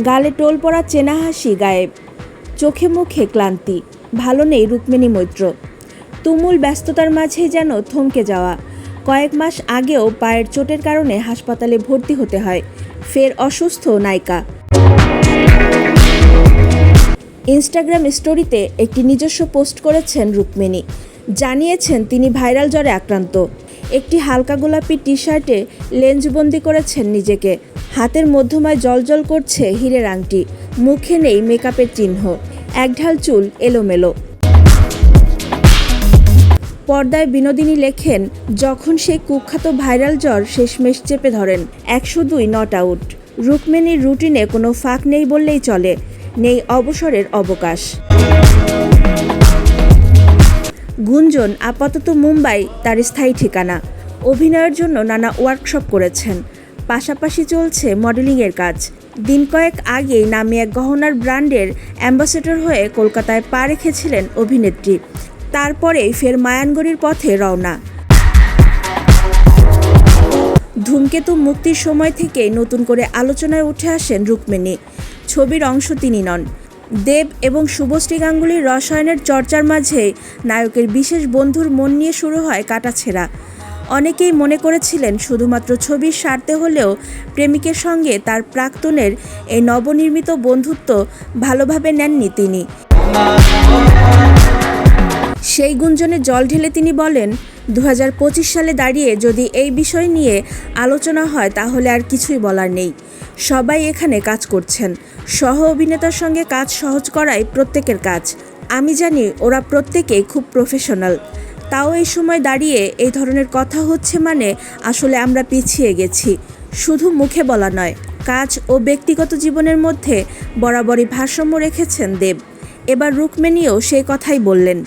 গালে টোল পড়া চেনা হাসি গায়েব, চোখে মুখে ক্লান্তি, ভালো নেই রুক্মিণী মৈত্র। তুমুল ব্যস্ততার মাঝেই যেন থমকে যাওয়া। কয়েক মাস আগেও পায়ের চোটের কারণে হাসপাতালে ভর্তি হতে হয়, ফের অসুস্থ নায়িকা। ইনস্টাগ্রাম স্টোরিতে একটি নিজস্ব পোস্ট করেছেন রুক্মিণী, জানিয়েছেন তিনি ভাইরাল জ্বরে আক্রান্ত। একটি হালকা গোলাপি টি শার্টে লেন্সবন্দি করেছেন নিজেকে, হাতের মধ্যমায় জ্বলজ্বল করছে হীরের আংটি, মুখে নেই মেকআপের চিহ্ন, একঢাল চুল এলোমেলো। পর্দায় বিনোদিনী লেখেন, যখন সেই কুখ্যাত ভাইরাল জ্বর শেষমেশ চেপে ধরেন, 102 নট আউট। রুক্মিণীর রুটিনে কোনো ফাঁক নেই বললেই চলে, নেই অবসরের অবকাশ। গুঞ্জন আপাতত মুম্বাই তার স্থায়ী ঠিকানা। অভিনয়ের জন্য নানা ওয়ার্কশপ করেছেন, পাশাপাশি চলছে মডেলিংয়ের কাজ। দিন কয়েক আগেই নামি এক গহনার ব্র্যান্ডের অ্যাম্বাসেডর হয়ে কলকাতায় পা রেখেছিলেন অভিনেত্রী। তারপরেই ফের মায়ানগরীর পথে রওনা। ধূমকেতু মুক্তির সময় থেকেই নতুন করে আলোচনায় উঠে আসেন রুক্মিণী। ছবির অংশ তিনি নন। দেব এবং শুভশ্রী গাঙ্গুলির রসায়নের চর্চার মাঝেই নায়কের বিশেষ বন্ধুর মন নিয়ে শুরু হয় কাটাছেঁড়া। অনেকেই মনে করেছিলেন শুধুমাত্র ছবির স্বার্থে হলেও প্রেমিকের সঙ্গে তার প্রাক্তনের এই নবনির্মিত বন্ধুত্ব ভালোভাবে নেননি তিনি। সেই গুঞ্জনে জল ঢেলে তিনি বলেন, 2025 সালে দাঁড়িয়ে যদি এই বিষয় নিয়ে আলোচনা হয় তাহলে আর কিছুই বলার নেই। সবাই এখানে কাজ করছেন, সহ অভিনেতার সঙ্গে কাজ সহজ করাই প্রত্যেকের কাজ। আমি জানি ওরা প্রত্যেকেই খুব প্রফেশনাল। তাও এই সময় দাঁড়িয়ে এই ধরনের কথা হচ্ছে মানে আসলে আমরা পিছিয়ে গেছি। শুধু মুখে বলা নয়, কাজ ও ব্যক্তিগত জীবনের মধ্যে বরাবরই ভারসাম্য রেখেছেন দেব। এবার রুক্মিণীও সেই কথাই বললেন।